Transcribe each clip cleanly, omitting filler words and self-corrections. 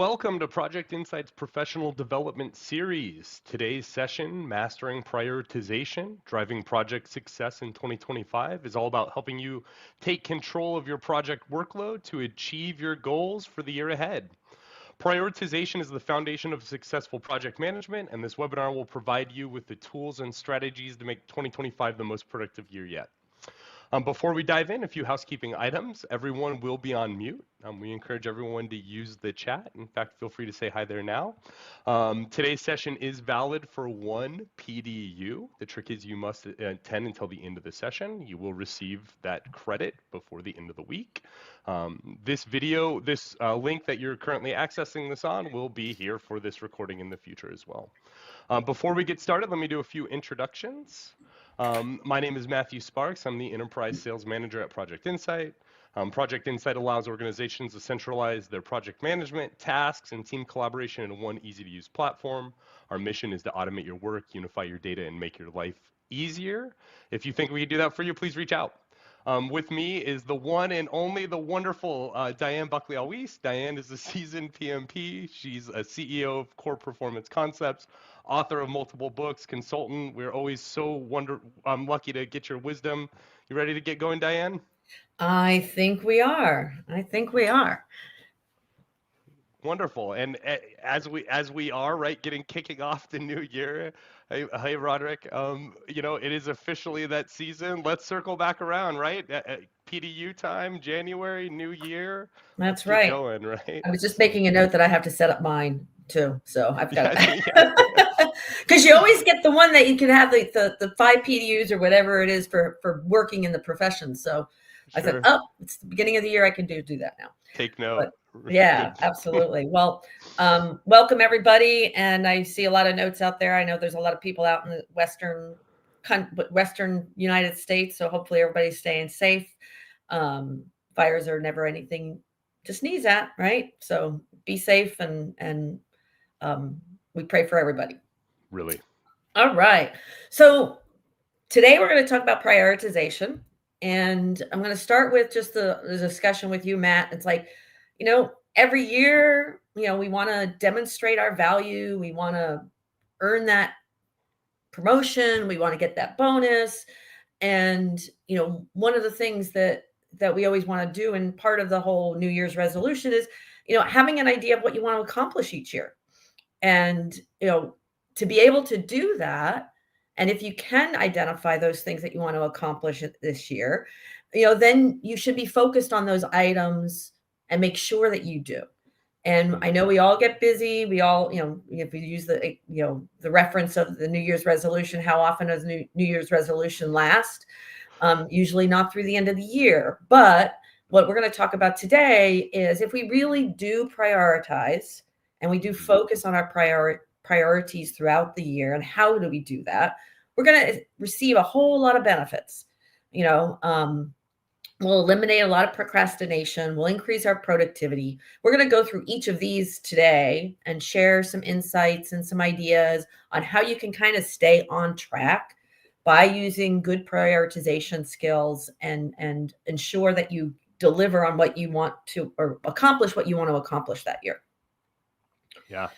welcome to Project Insight's Professional Development Series. Today's session, Mastering Prioritization, Driving Project Success in 2025, is all about helping you take control of your project workload to achieve your goals for the year ahead. Prioritization is the foundation of successful project management, and this webinar will provide you with the tools and strategies to make 2025 the most productive year yet. Before we dive in, a few housekeeping items. Everyone will be on mute. We encourage everyone to use the chat. In fact, feel free to say hi there now. Today's session is valid for one PDU. The trick is you must attend until the end of the session. You will receive that credit before the end of the week. This video, this link that you're currently accessing this on will be here for this recording in the future as well. Before we get started, let me do a few introductions. My name is Matthew Sparkes. I'm the Enterprise Sales Manager at Project Insight. Project Insight allows organizations to centralize their project management, tasks, and team collaboration in one easy-to-use platform. Our mission is to automate your work, unify your data, and make your life easier. If you think we can do that for you, please reach out. With me is the one and only the wonderful Diane Buckley-Altwies. Diane is a seasoned PMP. She's a CEO of Core Performance Concepts, author of multiple books, consultant. We're always so lucky to get your wisdom. You ready to get going, Diane? I think we are. Wonderful. And as we are right, kicking off the new year. Hey, Roderick. It is officially that season. Let's circle back around, right? PDU time, January, new year. That's right. Keep going, right? I was just making a note that I have to set up mine too, so I've got because you always get the one that you can have the 5 PDUs or whatever it is for working in the profession. So I said, oh, it's the beginning of the year. I can do that now. Take note. Yeah, absolutely. Well, welcome everybody. And I see a lot of notes out there. I know there's a lot of people out in the Western United States. So hopefully everybody's staying safe. Fires are never anything to sneeze at, right? So be safe and we pray for everybody. Really. All right. So today we're going to talk about prioritization. And I'm going to start with just the discussion with you, Matt. It's like, every year, we want to demonstrate our value. We want to earn that promotion. We want to get that bonus. And, one of the things that we always want to do, and part of the whole New Year's resolution is, having an idea of what you want to accomplish each year. And, to be able to do that, and if you can identify those things that you want to accomplish this year, then you should be focused on those items and make sure that you do. And I know we all get busy. We all, if we use the reference of the New Year's resolution, how often does New Year's resolution last? Usually not through the end of the year. But what we're going to talk about today is if we really do prioritize and we do focus on our priorities throughout the year, and how do we do that? We're going to receive a whole lot of benefits. We'll eliminate a lot of procrastination. We'll increase our productivity. We're going to go through each of these today and share some insights and some ideas on how you can kind of stay on track by using good prioritization skills and ensure that you deliver on what you want to, or accomplish what you want to accomplish that year. Yeah.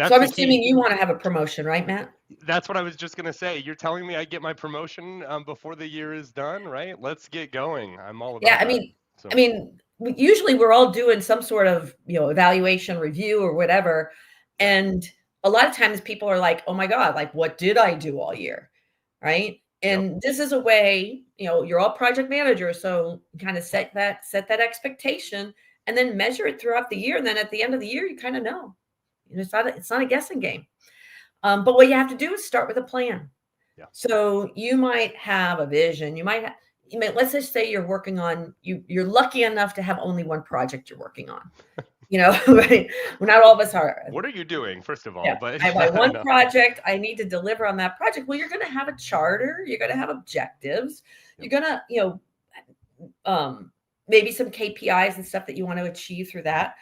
So I'm assuming you want to have a promotion, right, Matt? That's what I was just going to say. You're telling me I get my promotion before the year is done, right? Let's get going. I'm all about that. I mean, usually we're all doing some sort of, evaluation review or whatever. And a lot of times people are like, oh my God, like, what did I do all year? Right. And This is a way, you're all project managers. So you kind of set that expectation and then measure it throughout the year. And then at the end of the year, you kind of know. It's not a guessing game. But what you have to do is start with a plan. Yeah. So you might have a vision. Let's just say you're working on, you're lucky enough to have only one project you're working on. Right? Well, not all of us are. What are you doing, first of all? Yeah. But I have one project. I need to deliver on that project. Well, you're going to have a charter. You're going to have objectives. You're going to, maybe some KPIs and stuff that you want to achieve through that.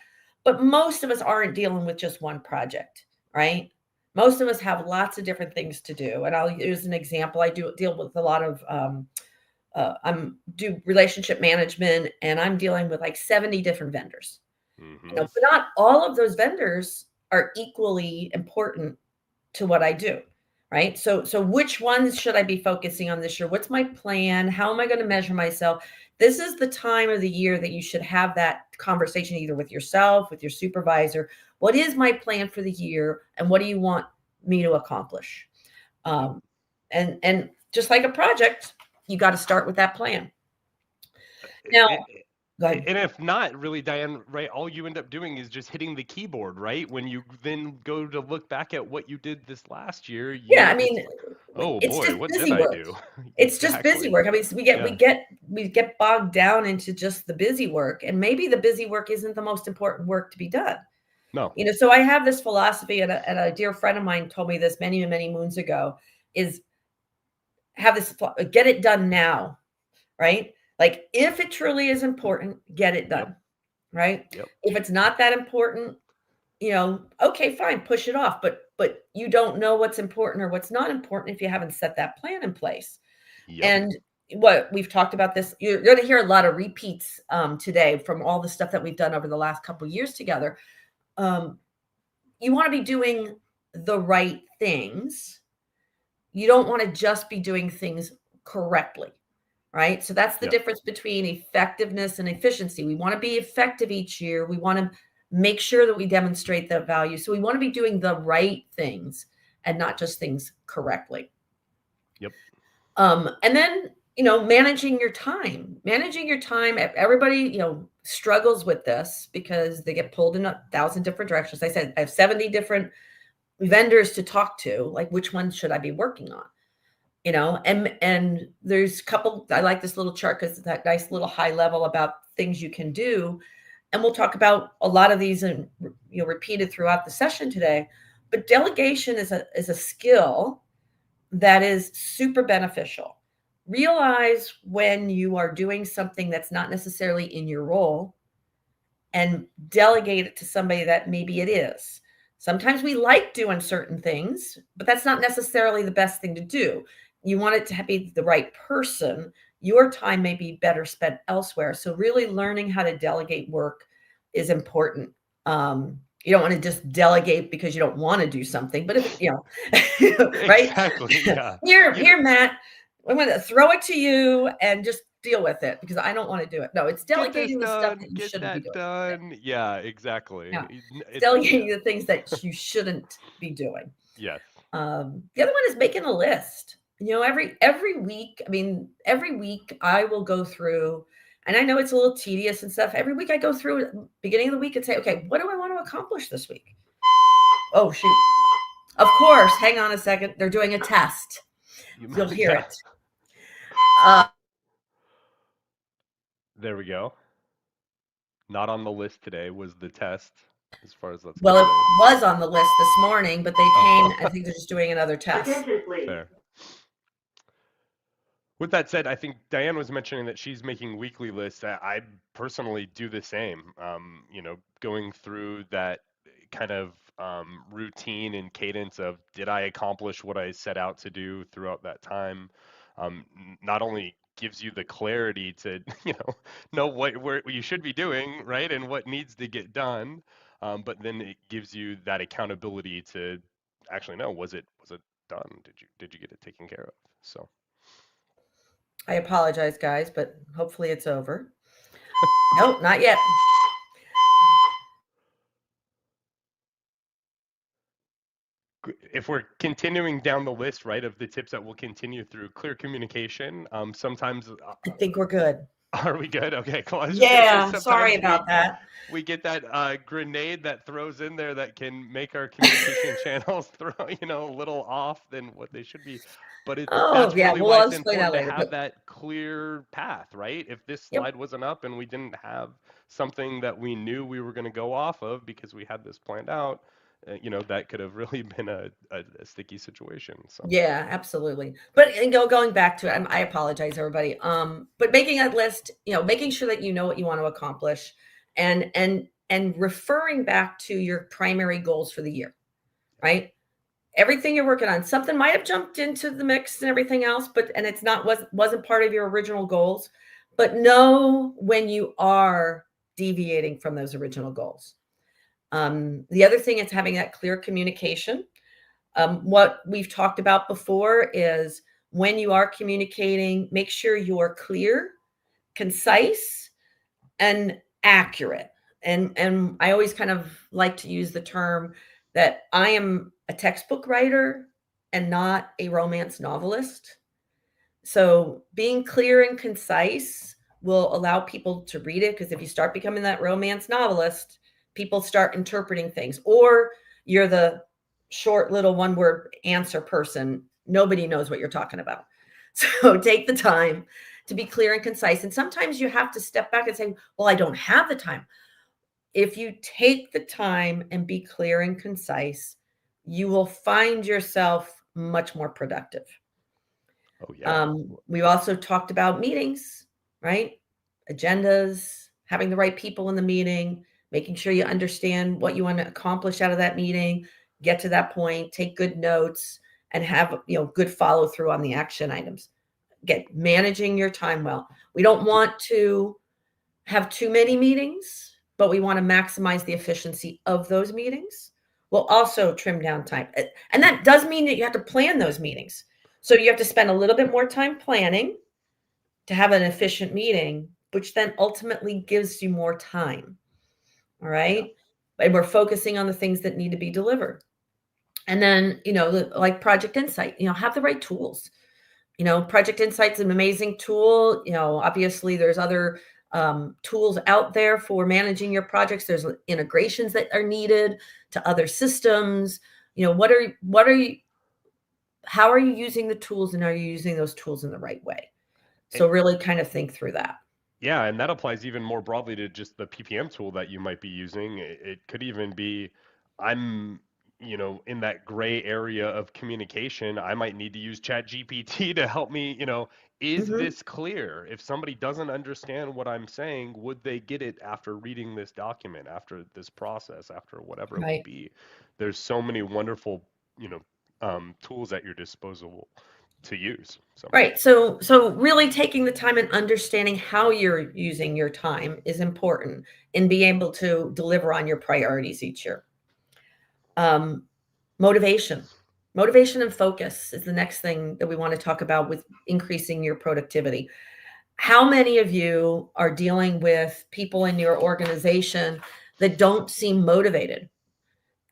But most of us aren't dealing with just one project, right? Most of us have lots of different things to do. And I'll use an example. I deal with a lot of, do relationship management, and I'm dealing with like 70 different vendors. But not all of those vendors are equally important to what I do, right? So which ones should I be focusing on this year? What's my plan? How am I going to measure myself? This is the time of the year that you should have that conversation either with yourself, with your supervisor. What is my plan for the year, and what do you want me to accomplish? And just like a project, you got to start with that plan. Now, go ahead. And if not, really, Diane, right, all you end up doing is just hitting the keyboard, right? When you then go to look back at what you did this last year, yeah, I mean, oh it's boy, just what busy did work. I do? It's just busy work. I mean, we get bogged down into just the busy work, and maybe the busy work isn't the most important work to be done. No. So I have this philosophy, and a dear friend of mine told me this many, many moons ago, is get it done now, right? Like if it truly is important, get it done, right? If it's not that important, okay, fine, push it off. But you don't know what's important or what's not important if you haven't set that plan in place. And what we've talked about this, you're going to hear a lot of repeats today from all the stuff that we've done over the last couple of years together. You want to be doing the right things. You don't want to just be doing things correctly, right? So that's the difference between effectiveness and efficiency. We want to be effective each year. We want to make sure that we demonstrate that value. So we want to be doing the right things and not just things correctly. And then, managing your time. Everybody, struggles with this because they get pulled in 1,000 different directions. I said, I have 70 different vendors to talk to. Like, which one should I be working on? And there's a couple, I like this little chart because it's that nice little high level about things you can do. And we'll talk about a lot of these and repeated throughout the session today. But delegation is a skill that is super beneficial. Realize when you are doing something that's not necessarily in your role and delegate it to somebody that maybe it is. Sometimes we like doing certain things, but that's not necessarily the best thing to do. You want it to be the right person. Your time may be better spent elsewhere. So really learning how to delegate work is important. You don't want to just delegate because you don't want to do something, but if right? Exactly, yeah. Here, Matt, I'm going to throw it to you and just deal with it because I don't want to do it. No, it's delegating the stuff that you shouldn't be doing. Done. Yeah, exactly. Yeah. It's delegating the things that you shouldn't be doing. Yes. The other one is making a list. Every week, every week I will go through, and I know it's a little tedious and stuff. Every week I go through at the beginning of the week and say, okay, what do I want to accomplish this week? Oh, shoot. Of course. Hang on a second. They're doing a test. You'll hear it. There we go. Not on the list today was the test, as far as that's concerned. It was on the list this morning, but they came. I think they're just doing another test. Fair. With that said, I think Diane was mentioning that she's making weekly lists. I personally do the same. Going through that kind of routine and cadence of did I accomplish what I set out to do throughout that time? Not only gives you the clarity to know what you should be doing, right, and what needs to get done, but then it gives you that accountability to actually know, was it done? Did you get it taken care of? So I apologize, guys, but hopefully it's over. Nope, not yet. If we're continuing down the list, right, of the tips that we'll continue through, clear communication. Sometimes I think we're good. Are we good? Okay, cool. Yeah, sorry about that. We get that grenade that throws in there that can make our communication channels throw, a little off than what they should be. But that's really why it's important to have that clear path, right? If this slide wasn't up and we didn't have something that we knew we were going to go off of because we had this planned out, that could have really been a sticky situation. So yeah, absolutely. But going back to it, I apologize, everybody. But making a list, making sure that you know what you want to accomplish, and referring back to your primary goals for the year, right? Everything you're working on, something might have jumped into the mix and everything else, and it's wasn't part of your original goals. But know when you are deviating from those original goals. The other thing is having that clear communication. What we've talked about before is when you are communicating, make sure you're clear, concise, and accurate. And I always kind of like to use the term that I am a textbook writer and not a romance novelist. So being clear and concise will allow people to read it, because if you start becoming that romance novelist, people start interpreting things, or you're the short little one word answer person. Nobody knows what you're talking about. So take the time to be clear and concise. And sometimes you have to step back and say, well, I don't have the time. If you take the time and be clear and concise, you will find yourself much more productive. Oh, yeah. We've also talked about meetings, right? Agendas, having the right people in the meeting, making sure you understand what you want to accomplish out of that meeting, get to that point, take good notes, and have, good follow through on the action items. Get managing your time well. We don't want to have too many meetings, but we want to maximize the efficiency of those meetings. We'll also trim down time. And that does mean that you have to plan those meetings. So you have to spend a little bit more time planning to have an efficient meeting, which then ultimately gives you more time. All right. Yeah. And we're focusing on the things that need to be delivered. And then, like Project Insight, have the right tools. Project Insight's an amazing tool. Obviously there's other tools out there for managing your projects. There's integrations that are needed to other systems. How are you using the tools, and are you using those tools in the right way? So really kind of think through that. Yeah, and that applies even more broadly to just the PPM tool that you might be using. It could even be, I'm, in that gray area of communication. I might need to use ChatGPT to help me, is this clear? If somebody doesn't understand what I'm saying, would they get it after reading this document, after this process, after whatever it would be? There's so many wonderful, tools at your disposal to use. Right. So really taking the time and understanding how you're using your time is important in being able to deliver on your priorities each year. Motivation and focus is the next thing that we want to talk about with increasing your productivity. How many of you are dealing with people in your organization that don't seem motivated?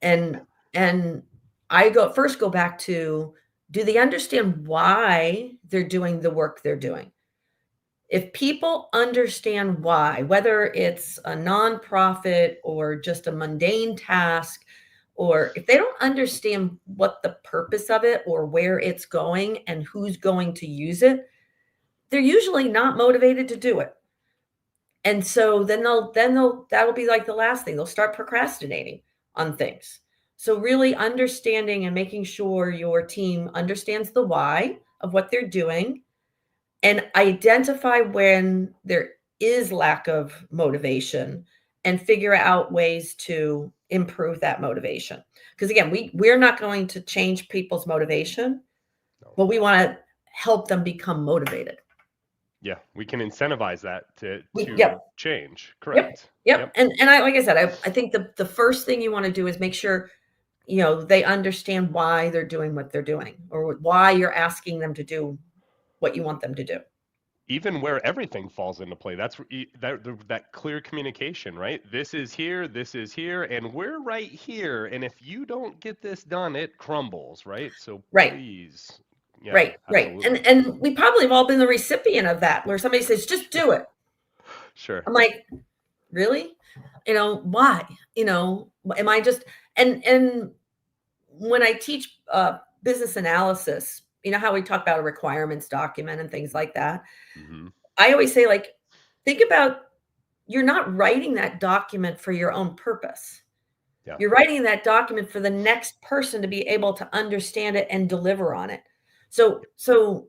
And I go back to, do they understand why they're doing the work they're doing? If people understand why, whether it's a nonprofit or just a mundane task, or if they don't understand what the purpose of it or where it's going and who's going to use it, they're usually not motivated to do it. And so then that'll be like the last thing. They'll start procrastinating on things. So really understanding and making sure your team understands the why of what they're doing, and identify when there is lack of motivation and figure out ways to improve that motivation. Because again, we're not going to change people's motivation, but we want to help them become motivated. Yeah, we can incentivize that to change. Correct. Yep. And I, like I said, I think the first thing you want to do is make sure, they understand why they're doing what they're doing, or why you're asking them to do what you want them to do. Even where everything falls into play, that's that clear communication, right? This is here, and we're right here. And if you don't get this done, it crumbles, right? So please. Yeah, right. And we probably have all been the recipient of that, where somebody says, just do it. Sure. I'm like, really? Why? Am I just, and when I teach business analysis, how we talk about a requirements document and things like that. I always say, think about, you're not writing that document for your own purpose. Yeah. You're writing that document for the next person to be able to understand it and deliver on it. So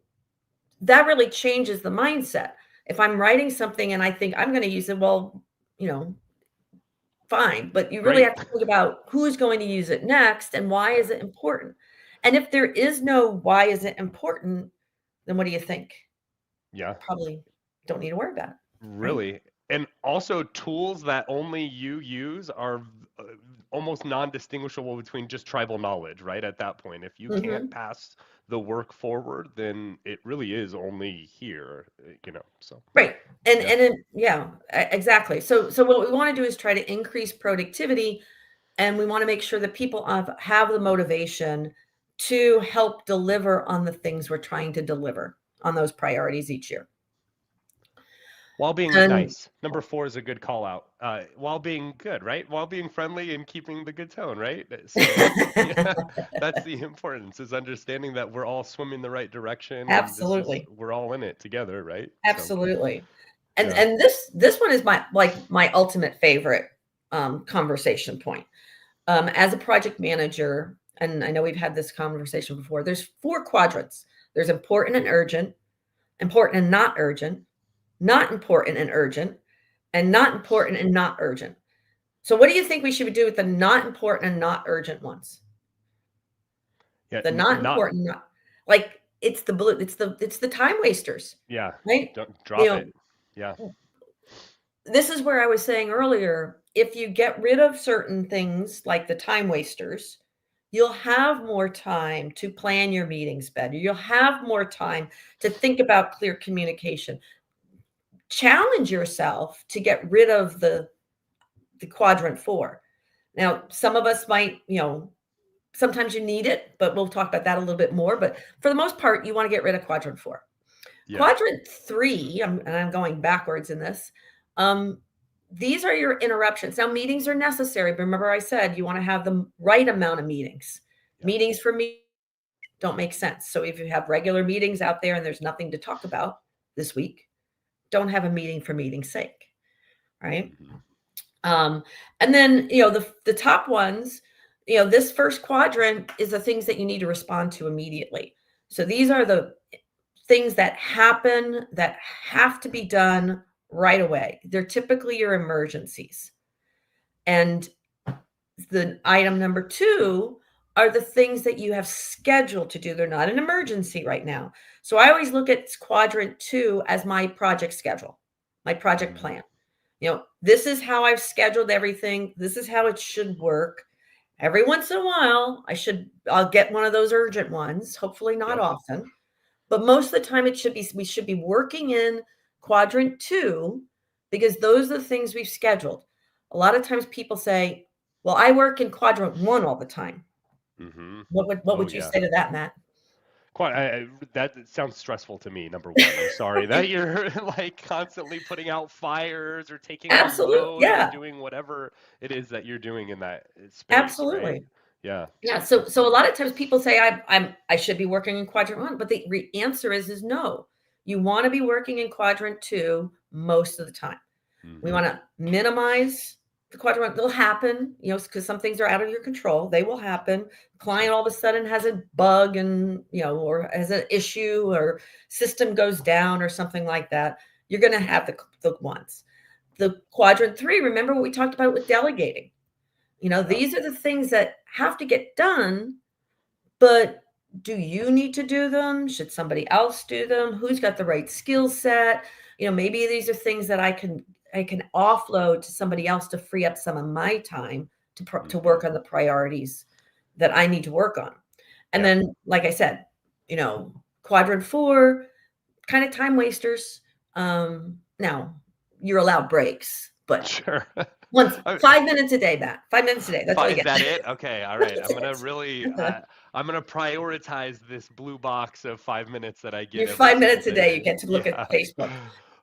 that really changes the mindset. If I'm writing something and I think I'm going to use it, well, fine. But you really have to think about who's going to use it next and why is it important. And if there is no why is it important, then what do you think? Yeah. Probably don't need to worry about it. Really. Right? And also tools that only you use are uh, almost non-distinguishable between just tribal knowledge, right? At that point, if you can't Hmm. pass the work forward, then it really is only here, So, Right. yeah. Yeah, exactly. So what we want to do is try to increase productivity, and we want to make sure that people have the motivation to help deliver on the things we're trying to deliver on those priorities each year. While being And nice. Number four is a good call out. While being good, right? While being friendly and keeping the good tone, right? So, yeah, that's the importance is understanding that we're all swimming the right direction and absolutely. we're all in it together, right? So, Absolutely. And yeah. and this one is my ultimate favorite conversation point. As a project manager, and I know we've had this conversation before, there's four quadrants. There's important and urgent, important and not urgent, not important and urgent, and not important and not urgent. So what do you think we should do with the not important and not urgent ones? Yeah, The not not important, not like it's the time wasters, yeah, right? don't You drop it. know, Yeah. this is where I was saying earlier, if you get rid of certain things like the time wasters, you'll have more time to plan your meetings better. You'll have more time to think about clear communication. Challenge yourself to get rid of the quadrant 4. Now, some of us might, sometimes you need it, but we'll talk about that a little bit more, but for the most part, you want to get rid of quadrant 4. Yeah. Quadrant 3, and I'm going backwards in this. These are your interruptions. Now, meetings are necessary. But remember, I said you want to have the right amount of meetings. Yeah. Meetings for me don't make sense. So if you have regular meetings out there and there's nothing to talk about this week, don't have a meeting for meeting's sake, right? Hmm. And then the top ones, this first quadrant is the things that you need to respond to immediately. So these are the things that happen that have to be done right away. They're typically your emergencies. And the item number 2 are the things that you have scheduled to do. They're not an emergency right now. So I always look at quadrant 2 as my project schedule, my project Hmm. plan. This is how I've scheduled everything. This is how it should work. Every once in a while, I'll get one of those urgent ones, hopefully not Yep. often. But most of the time we should be working in quadrant 2 because those are the things we've scheduled. A lot of times people say, "Well, I work in quadrant 1 all the time." Hmm. What Oh would you yeah. say to that, Matt? Quite. That sounds stressful to me. Number one, I'm sorry that you're like constantly putting out fires or taking on Absolutely. load or Yeah, doing whatever it is that you're doing in that space, right? absolutely. Yeah, Yeah, so a absolutely. lot of times people say I should be working in quadrant 1, but the answer is no. You wanna be working in quadrant 2 most of the time. We Hmm. wanna minimize the quadrant. They'll happen, because some things are out of your control. They will happen. Client Sure. all of a sudden has a bug and, or has an issue or system goes down or something like that. You're gonna have the ones. The quadrant 3, remember what we talked about with delegating. Yeah. These are the things that have to get done, but do you need to do them? Should somebody else do them? Who's got the right skill set? Maybe these are things that I can offload to somebody else to free up some of my time to Hmm. work on the priorities that I need to work on. And Yeah. then, like I said, quadrant 4, kind of time wasters. Now you're allowed breaks, but Sure. once I- 5 minutes a day, Matt. 5 minutes a day. That's all you Is get. that it? Okay. All right. That's it. I'm gonna prioritize this blue box of 5 minutes that I get Your every 5 single minutes a day, you day. get to look Yeah. at Facebook.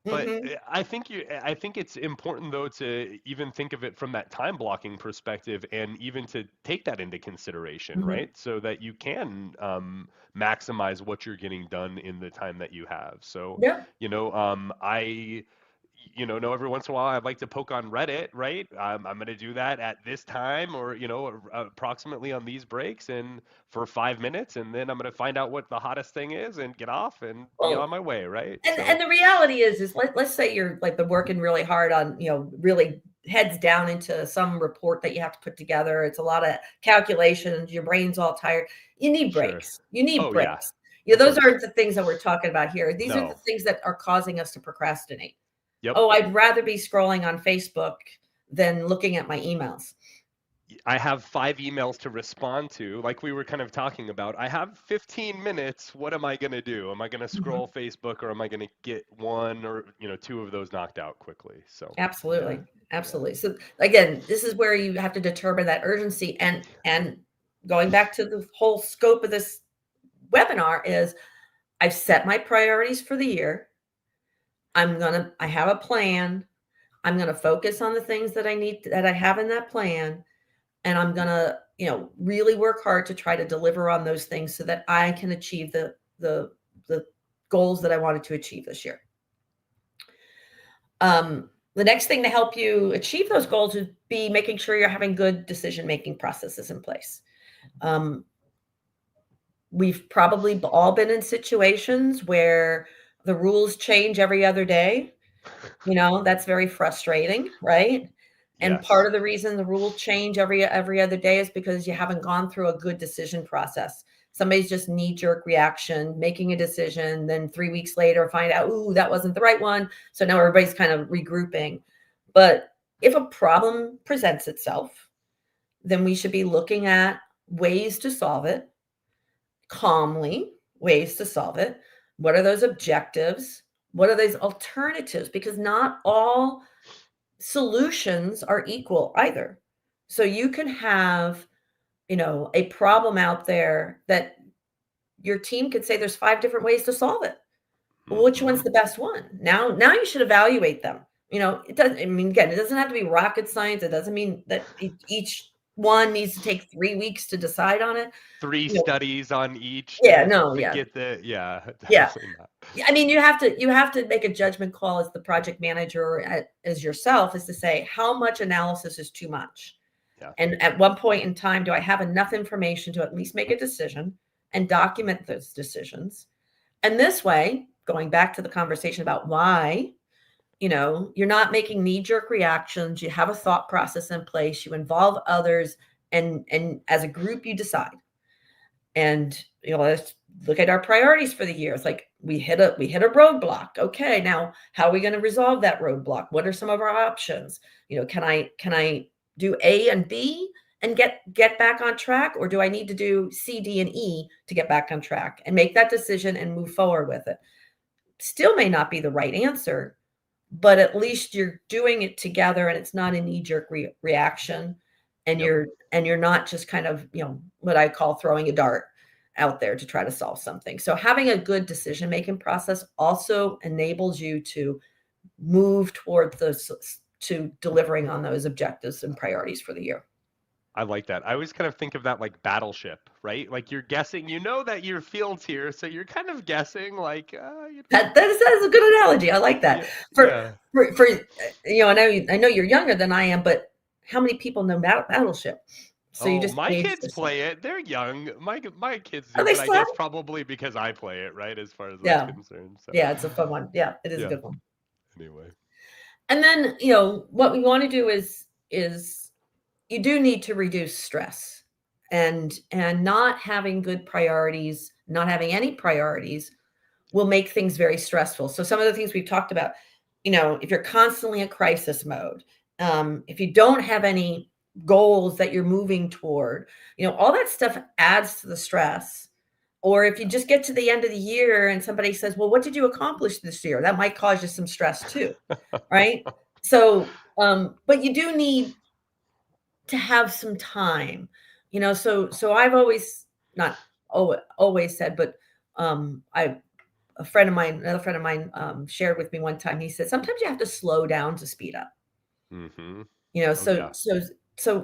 But Mhm. I think it's important though to even think of it from that time blocking perspective and even to take that into consideration, Mhm. right? So that you can maximize what you're getting done in the time that you have. So, Yeah. I know every once in a while I'd like to poke on Reddit, right? I'm going to do that at this time or, approximately on these breaks and for 5 minutes. And then I'm going to find out what the hottest thing is and get off and be on Well, my way, right? and So, and the reality is let's say you're like been working really hard on, really heads down into some report that you have to put together. It's a lot of calculations, your brain's all tired. You need sure. breaks. You need Oh, yeah, breaks. of Those course. aren't the things that we're talking about here. These are the No. things that are causing us to procrastinate. Yep. Oh, I'd rather be scrolling on Facebook than looking at my emails. I have 5 emails to respond to, like we were kind of talking about. I have 15 minutes. What am I going to do? Am I going to scroll Mhm. Facebook, or am I going to get one or, two of those knocked out quickly? So, yeah. Absolutely. Yeah. Absolutely. So again, this is where you have to determine that urgency, and going back to the whole scope of this webinar is I've set my priorities for the year. I have a plan. I'm going to focus on the things that I have in that plan. And I'm going to, really work hard to try to deliver on those things so that I can achieve the goals that I wanted to achieve this year. The next thing to help you achieve those goals would be making sure you're having good decision-making processes in place. We've probably all been in situations where the rules change every other day. That's very frustrating, right? And part Yes. of the reason the rules change every other day is because you haven't gone through a good decision process. Somebody's just knee-jerk reaction, making a decision, then 3 weeks later find out, ooh, that wasn't the right one. So now everybody's kind of regrouping. But if a problem presents itself, then we should be looking at ways to solve it calmly, ways to solve it. What are those objectives? What are those alternatives? Because not all solutions are equal either. So you can have, a problem out there that your team could say there's 5 different ways to solve it. Well, which Mm-hmm. one's the best one? Now you should evaluate them. It doesn't, I mean, again, it doesn't have to be rocket science. It doesn't mean that each one needs to take 3 weeks to decide on it. Three You know, studies on each yeah, no, to yeah. get yeah, Yeah. definitely not. I mean, you have to make a judgment call as the project manager or as yourself, is to say how much analysis is too much. Yeah. And at one point in time, do I have enough information to at least make a decision and document those decisions? And this way, going back to the conversation about why, you're not making knee-jerk reactions. You have a thought process in place. You involve others, and as a group, you decide. And let's look at our priorities for the year. It's like we hit a roadblock. Okay, now how are we going to resolve that roadblock? What are some of our options? Can I do A and B and get back on track, or do I need to do C, D, and E to get back on track and make that decision and move forward with it? Still may not be the right answer, but at least you're doing it together, and it's not a knee-jerk reaction, and Yep. you're not just kind of, what I call throwing a dart out there to try to solve something. So having a good decision-making process also enables you to move toward to delivering on those objectives and priorities for the year. I like that. I always kind of think of that like battleship, right? Like you're guessing, that your field's here, so you're kind of guessing, like, That is a good analogy. I like that. yeah, For yeah. for I know you're younger than I am, but how many people know Battleship? So you Oh, just my engaged kids this. play it. They're young. My kids Oh, do, they but I still have guess it? probably because I play it, right? As far as that's Yeah. concerned. So, Yeah, it's a fun one. Yeah, it is a yeah. good one. Anyway. And then, what we want to do is you do need to reduce stress, and not having good priorities, not having any priorities will make things very stressful. So some of the things we've talked about, if you're constantly in crisis mode, if you don't have any goals that you're moving toward, all that stuff adds to the stress. Or if you just get to the end of the year and somebody says, well, what did you accomplish this year? That might cause you some stress too, right? So, but you do need to have some time, so I've always, not always said, but I another friend of mine, shared with me one time. He said, sometimes you have to slow down to speed up. Mm-hmm. Oh So yeah.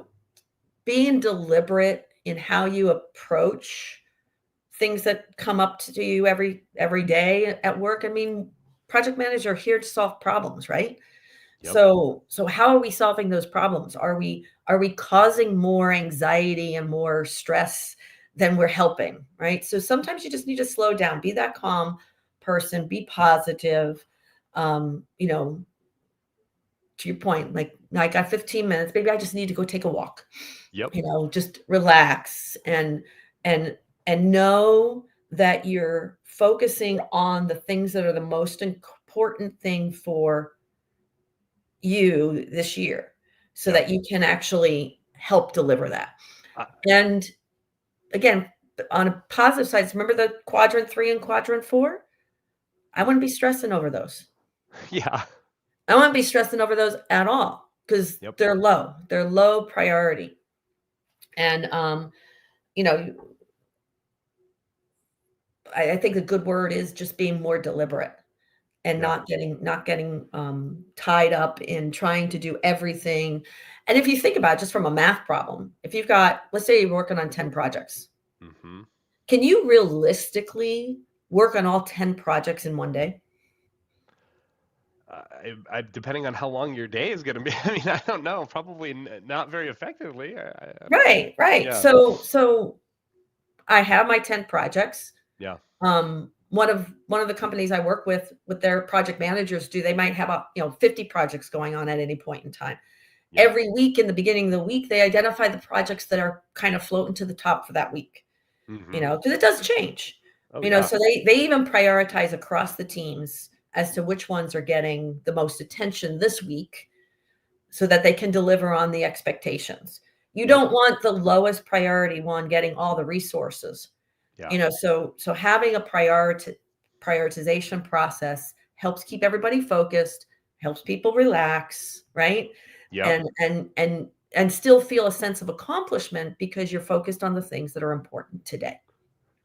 being deliberate in how you approach things that come up to you every day at work. I mean, project managers are here to solve problems, right? Yep. So how are we solving those problems? Are we causing more anxiety and more stress than we're helping, right? So sometimes you just need to slow down, be that calm person, be positive. To your point, like, I got 15 minutes, maybe I just need to go take a walk. Yep. Just relax and and know that you're focusing on the things that are the most important thing for you this year so Yep. that you can actually help deliver that. Uh, And again, on a positive side, remember the quadrant 3 and quadrant 4? I wouldn't be stressing over those. yeah. I wouldn't be stressing over those at all because Yep. they're low. They're low priority. And you know, I think a good word is just being more deliberate and Yeah. not getting tied up in trying to do everything. And if you think about it, just from a math problem, if you've got, let's say you're working on 10 projects, Hmm. can you realistically work on all 10 projects in one day? Depending on how long your day is going to be, I mean, I don't know. Probably not very effectively. I don't know. Right. Yeah. So I have my 10 projects. Yeah. One of the companies I work with their project managers they might have 50 projects going on at any point in time. Yep. Every week in the beginning of the week, they identify the projects that are kind of floating to the top for that week, Hmm. because it does change, Oh yeah. so they even prioritize across the teams as to which ones are getting the most attention this week so that they can deliver on the expectations. You Yep. don't want the lowest priority one getting all the resources. Yeah. So having a prioritization process helps keep everybody focused, helps people relax, right? Yep. And still feel a sense of accomplishment because you're focused on the things that are important today.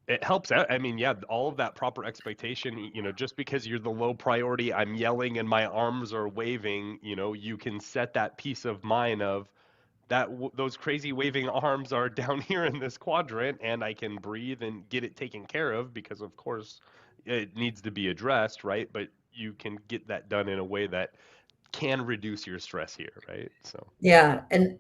It helps out. I mean, yeah, all of that proper expectation, just because you're the low priority, I'm yelling and my arms are waving, you can set that peace of mind of those crazy waving arms are down here in this quadrant and I can breathe and get it taken care of because of course it needs to be addressed, right? But you can get that done in a way that can reduce your stress here, right? So, Yeah, and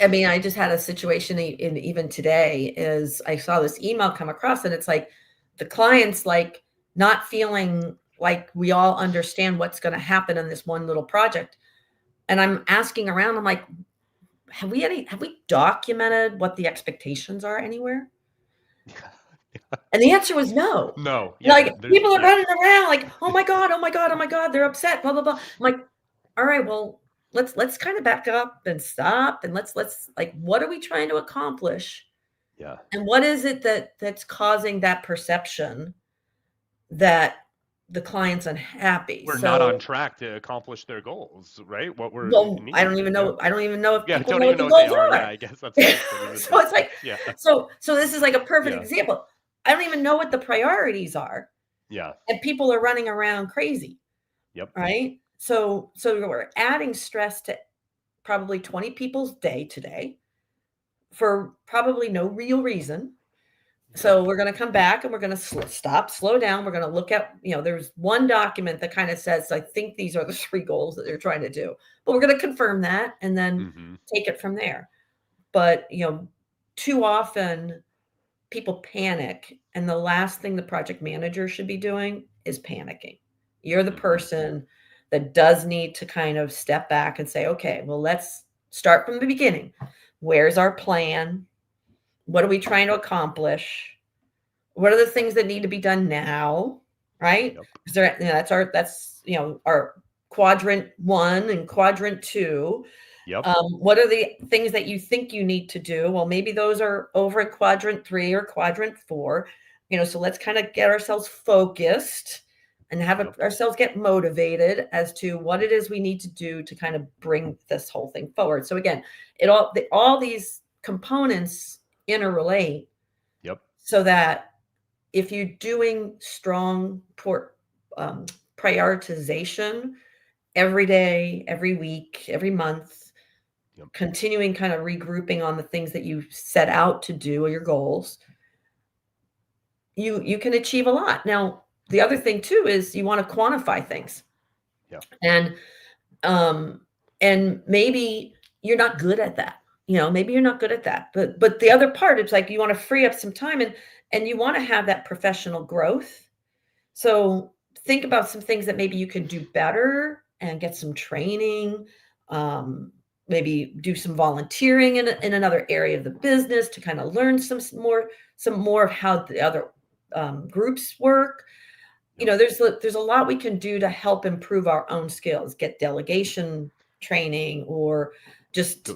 I mean, I just had a situation in even today is I saw this email come across and it's like the client's like not feeling like we all understand what's going to happen in this one little project. And I'm asking around, I'm like, have we documented what the expectations are anywhere? And the answer was no. no, yeah, Like there's, people are yeah, running around like, oh my God, oh my God, oh my God, they're upset, blah, blah, blah. I'm like, all right, well, let's kind of back up and stop and let's like, what are we trying to accomplish? yeah. And what is it that's causing that perception that the client's unhappy? We're not on So, track to accomplish their goals, right? What we're well, I needing don't to, even yeah. know. I don't even know if Yeah, people don't know what even the know what they goals are. Yeah, are. I guess that's right. Don't even So think it's so. like, Yeah, so this is like a perfect yeah, example. I don't even know what the priorities are, yeah, and people are running around crazy, yep, right? So we're adding stress to probably 20 people's day today for probably no real reason. yep, So we're going to come back and we're going to stop, slow down. We're going to look at, there's one document that kind of says, I think these are the 3 goals that they're trying to do, but we're going to confirm that and then mm-hmm, take it from there. But, too often people panic. And the last thing the project manager should be doing is panicking. You're the mm-hmm, person that does need to kind of step back and say, okay, well, let's start from the beginning. Where's our plan? What are we trying to accomplish? What are the things that need to be done now? Right? yep, Because that's our quadrant 1 and quadrant 2. yep, What are the things that you think you need to do? Well, maybe those are over in quadrant 3 or quadrant 4. So let's kind of get ourselves focused and have yep, ourselves get motivated as to what it is we need to do to kind of bring this whole thing forward. So again, all these components interrelate yep, so that if you're doing strong prioritization every day, every week, every month, yep, continuing kind of regrouping on the things that you set out to do or your goals, you can achieve a lot. Now, the other thing too is you want to quantify things. yeah, And um and maybe you're not good at that. Maybe you're not good at that. But the other part, it's like you want to free up some time and you want to have that professional growth. So think about some things that maybe you can do better and get some training. Maybe do some volunteering in another area of the business to kind of learn some more of how the other groups work. there's a lot we can do to help improve our own skills, get delegation training, or just,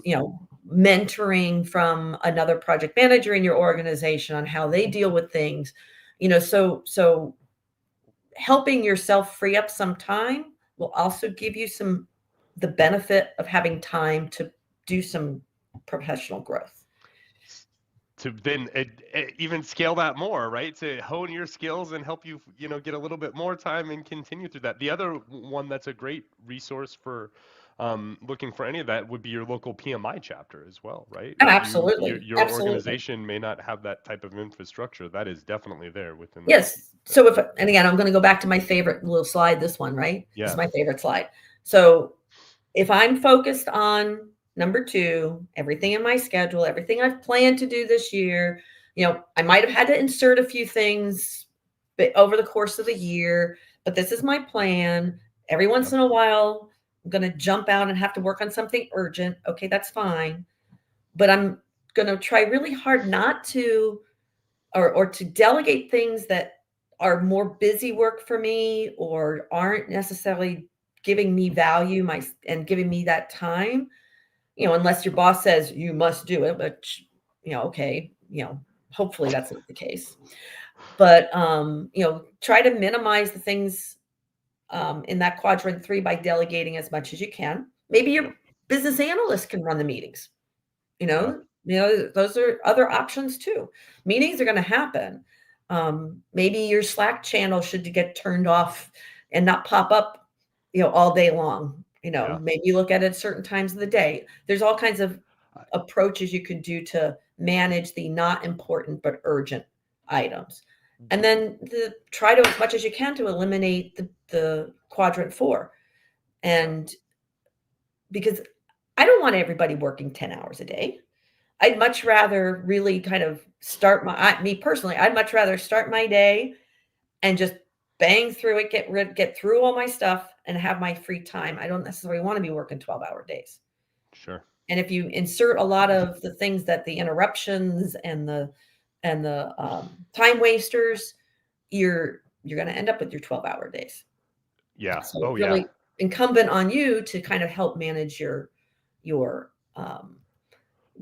mentoring from another project manager in your organization on how they deal with things. So helping yourself free up some time will also give you the benefit of having time to do some professional growth. To then even scale that more, right? To hone your skills and help you, get a little bit more time and continue through that. The other one that's a great resource for looking for any of that would be your local PMI chapter as well, right? Oh, If absolutely. your Absolutely. organization may not have that type of infrastructure, that is definitely there within that. Yes. So and again, I'm going to go back to my favorite little slide, this one, right? This is Yeah. my favorite slide. So if I'm focused on number 2, everything in my schedule, everything I've planned to do this year, I might have had to insert a few things over the course of the year, but this is my plan. Every once in a while, I'm going to jump out and have to work on something urgent. Okay, that's fine. But I'm going to try really hard not to, or to delegate things that are more busy work for me or aren't necessarily giving me value and giving me that time, unless your boss says you must do it, but okay, hopefully that's not the case. But try to minimize the things in that quadrant 3 by delegating as much as you can. Maybe your Yep. business analyst can run the meetings. Yeah. Those are other options too. Meetings are going to happen. Maybe your Slack channel should get turned off and not pop up, all day long. Yeah. Maybe look at it at certain times of the day. There's all kinds of approaches you can do to manage the not important but urgent items. And then try to, as much as you can, to eliminate the quadrant 4. And because I don't want everybody working 10 hours a day. I'd much rather really kind of me personally, I'd much rather start my day and just bang through it, get through all my stuff and have my free time. I don't necessarily want to be working 12-hour days. Sure. And if you insert a lot of the things that the interruptions and the time wasters, you're going to end up with your 12-hour days. Yeah. So Oh, it's yeah. really incumbent on you to kind of help manage your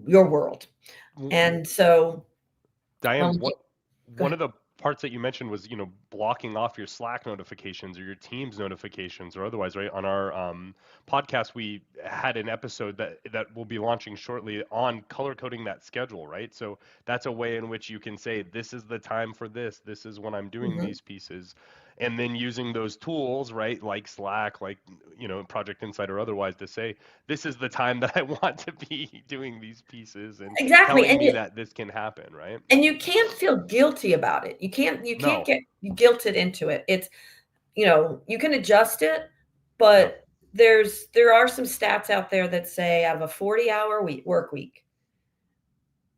world. And so, Diane, go one ahead. of the parts that you mentioned was, blocking off your Slack notifications or your Teams notifications or otherwise, right? On our podcast, we had an episode that will be launching shortly on color coding that schedule, right? So that's a way in which you can say, this is the time for this. This is when I'm doing Mhm. these pieces. And then using those tools, right, like Slack, like, Project Insight or otherwise, to say, this is the time that I want to be doing these pieces and Exactly, telling me that this can happen, right? and you can't feel guilty about it. You can't No. get guilted into it. It's, you can adjust it, Yeah. but there are some stats out there that say out of a 40-hour work week,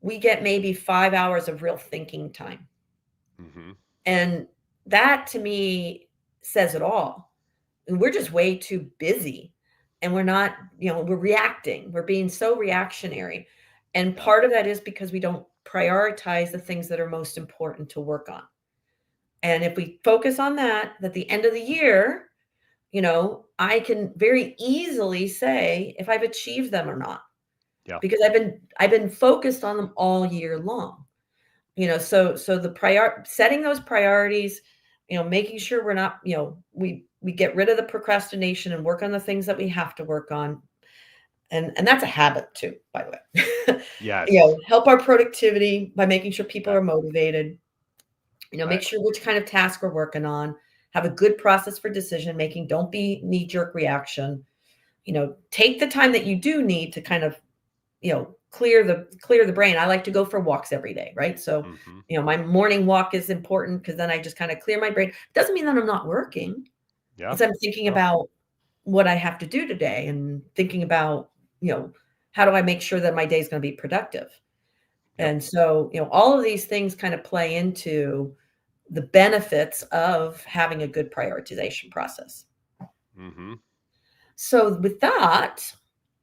we get maybe 5 hours of real thinking time. Mm-hmm. And that to me says it all. And we're just way too busy and we're not, we're reacting. We're being so reactionary. And Yeah. part of that is because we don't prioritize the things that are most important to work on. And if we focus on that, at the end of the year, I can very easily say if I've achieved them or not, Yeah. because I've been focused on them all year long. So the setting those priorities, making sure we're not, we get rid of the procrastination and work on the things that we have to work on. And that's a habit too, by the way. Yes. Help our productivity by making sure people Yeah. are motivated. I, Make sure which kind of task we're working on. Have a good process for decision making. Don't be knee-jerk reaction. Take the time that you do need to kind of, clear the brain. I like to go for walks every day, right? So, mm-hmm. my morning walk is important because then I just kind of clear my brain. Doesn't mean that I'm not working. Yeah. It's I'm thinking No. about what I have to do today and thinking about, how do I make sure that my day is going to be productive? Yep. And so, all of these things kind of play into the benefits of having a good prioritization process. Mm-hmm. So with that,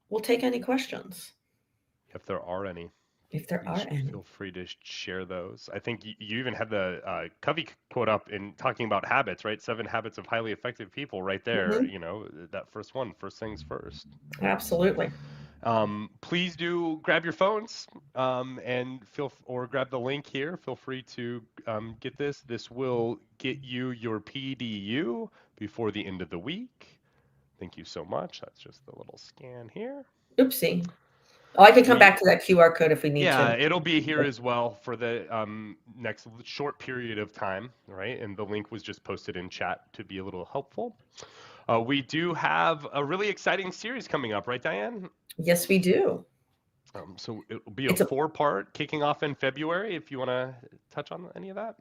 we'll take any questions. If there are any. if there are any. Feel free to share those. I think you even had the Covey quote up in talking about habits, right? 7 habits of highly effective people right there. Mhm. You know, that first one, first things first. Absolutely. Please do grab your phones and or grab the link here. Feel free to get this. This will get you your PDU before the end of the week. Thank you so much. That's just the little scan here. Oopsie. Oh, I could come back to that QR code if we need Yeah, to. it'll be here as well for the next short period of time, right? And the link was just posted in chat to be a little helpful. We do have a really exciting series coming up, right, Diane? Yes, we do. So it'll be a It's a 4-part kicking off in February. If you want to touch on any of that.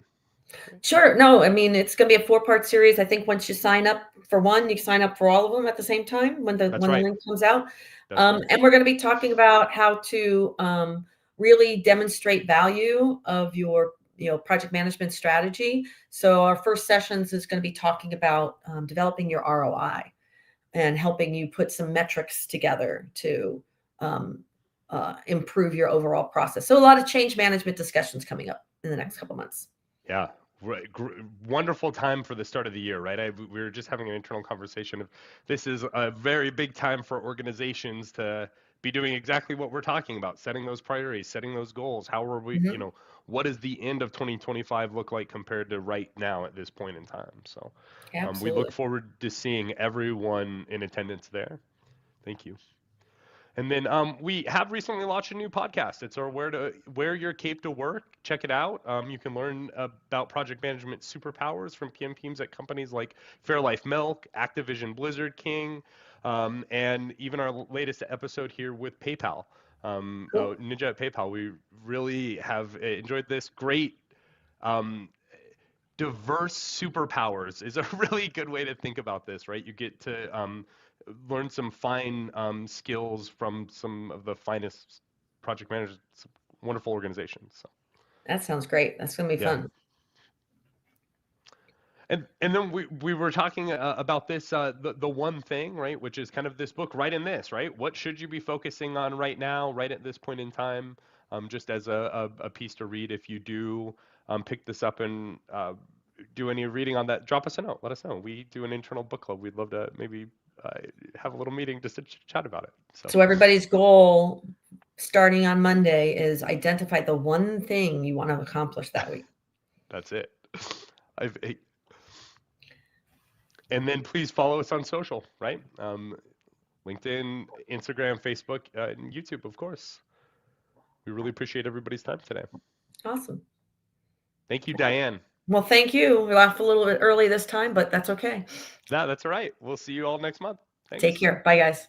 Sure. No, I mean, it's going to be a 4-part series. I think once you sign up for one, you sign up for all of them at the same time when the That's right. link comes out. That's right. And we're going to be talking about how to really demonstrate value of your project management strategy. So our first sessions is going to be talking about developing your ROI and helping you put some metrics together to improve your overall process. So a lot of change management discussions coming up in the next couple months. Yeah, right. Wonderful time for the start of the year, right? We were just having an internal conversation of this is a very big time for organizations to be doing exactly what we're talking about, setting those priorities, setting those goals. How are we, Mm-hmm. what does the end of 2025 look like compared to right now at this point in time? So we look Absolutely. forward to seeing everyone in attendance there. Thank you. And then we have recently launched a new podcast. It's our Wear Your Cape to Work. Check it out. You can learn about project management superpowers from PM teams at companies like Fairlife Milk, Activision Blizzard King, and even our latest episode here with PayPal. Cool. Ninja at PayPal. We really have enjoyed this. Great diverse superpowers is a really good way to think about this, right? You get to learn some fine skills from some of the finest project managers, wonderful organizations. So That sounds great. That's going to be yeah. fun. And then we were talking about this the one thing, right, which is kind of this book, right in this, right? What should you be focusing on right now, right at this point in time, just as a piece to read. If you do pick this up and do any reading on that, drop us a note. Let us know. We do an internal book club. We'd love to maybe have a little meeting just to chat about it. So everybody's goal starting on Monday is identify the one thing you want to accomplish that week. That's it. And then please follow us on social, right? LinkedIn, Instagram, Facebook, and YouTube, of course. We really appreciate everybody's time today. Awesome. Thank you, Diane. Well, thank you. We laughed a little bit early this time, but that's okay. That's all right. We'll see you all next month. Thanks. Take care. Bye, guys.